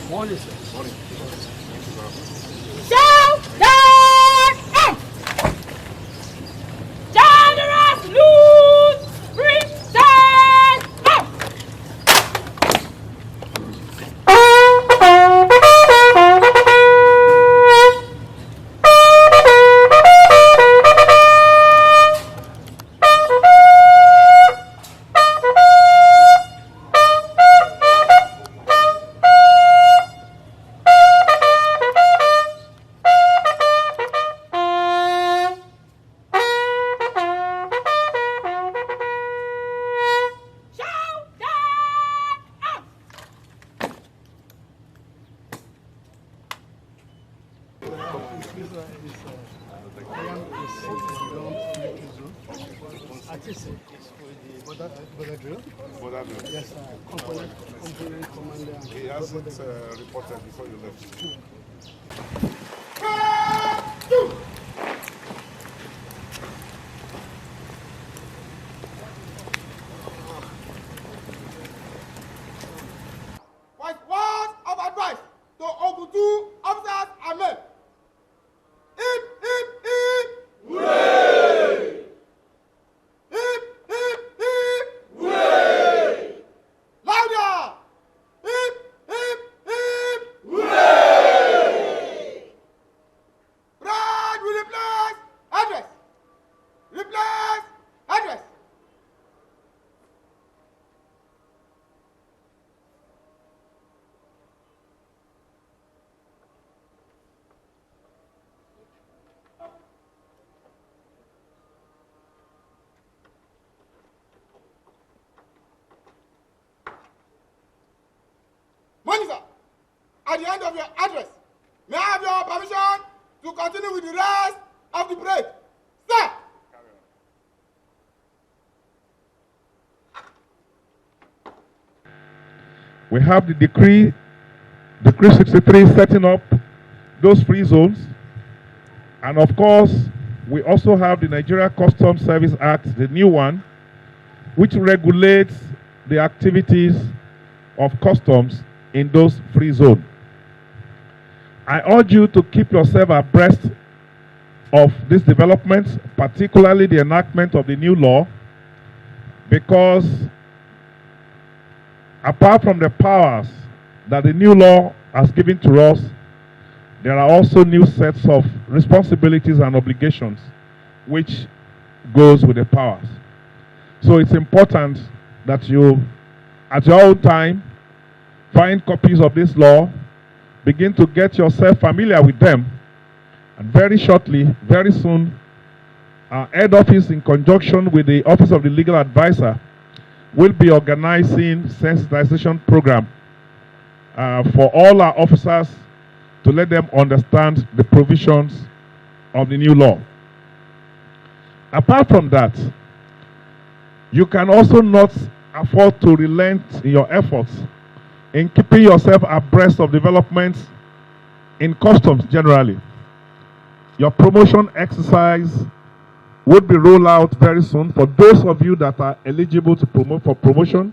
Morning, sir. Morning. Shout down! Generous loot! Return! Yes, sir. Component commander. He hasn't reported before you left. What words of advice to Obutu officers and men? Hip, hip, hip! Hooray! Hip, hip, hip! Hooray! Louder! Hip, hip, hip! Hooray! Brad will replace address. Replace address. Monitor, at the end of your address, may I have your permission to continue with the rest of the parade? Sir! We have the decree 63 setting up those free zones. And of course, we also have the Nigeria Customs Service Act, the new one, which regulates the activities of customs in those free zones. I urge you to keep yourself abreast of these developments, particularly the enactment of the new law, because apart from the powers that the new law has given to us, there are also new sets of responsibilities and obligations which goes with the powers. So it's important that you, at your own time, find copies of this law, begin to get yourself familiar with them, and very shortly, very soon, our head office in conjunction with the Office of the Legal Advisor will be organizing sensitization program for all our officers to let them understand the provisions of the new law. Apart from that, you can also not afford to relent in your efforts in keeping yourself abreast of developments in customs generally. Your promotion exercise would be rolled out very soon for those of you that are eligible to promote for promotion.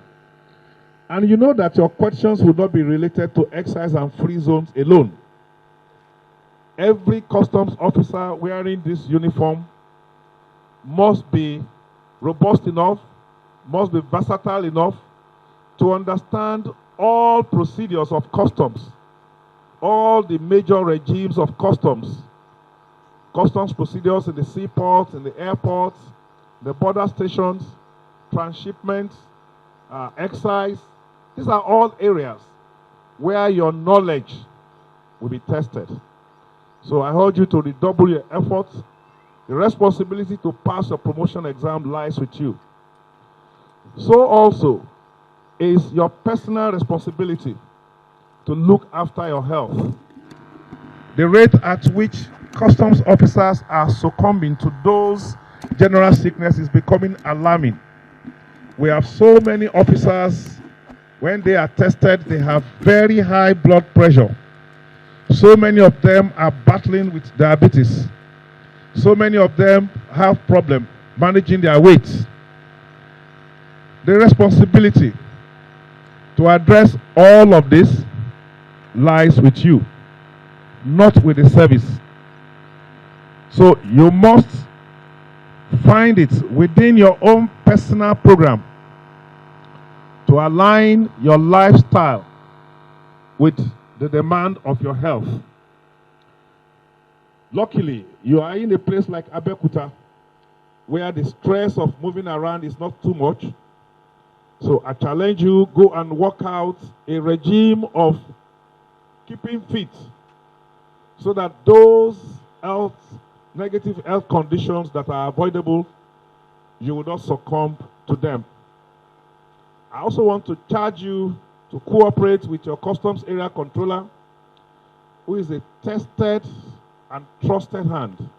And you know that your questions will not be related to excise and free zones alone. Every customs officer wearing this uniform must be robust enough, must be versatile enough to understand all procedures of customs, all the major regimes of customs procedures in the seaports, in the airports, the border stations, transshipment, excise. These are all areas where your knowledge will be tested. So I urge you to redouble your efforts. The responsibility to pass your promotion exam lies with you. So also is your personal responsibility to look after your health. The rate at which customs officers are succumbing to those general sicknesses is becoming alarming. We have so many officers, when they are tested, they have very high blood pressure. So many of them are battling with diabetes. So many of them have problems managing their weight. The responsibility to address all of this lies with you, not with the service. So you must find it within your own personal program to align your lifestyle with the demand of your health. Luckily, you are in a place like Abeokuta, where the stress of moving around is not too much. So I challenge you, go and work out a regime of keeping fit so that those negative health conditions that are avoidable, you will not succumb to them. I also want to charge you to cooperate with your customs area controller, who is a tested and trusted hand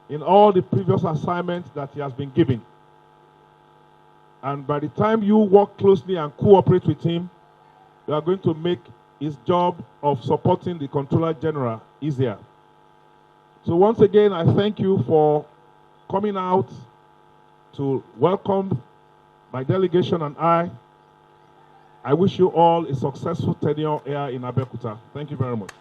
in all the previous assignments that he has been given. And by the time you work closely and cooperate with him, you are going to make his job of supporting the Controller General easier. So once again, I thank you for coming out to welcome my delegation and I. I wish you all a successful tenure here in Abeokuta. Thank you very much.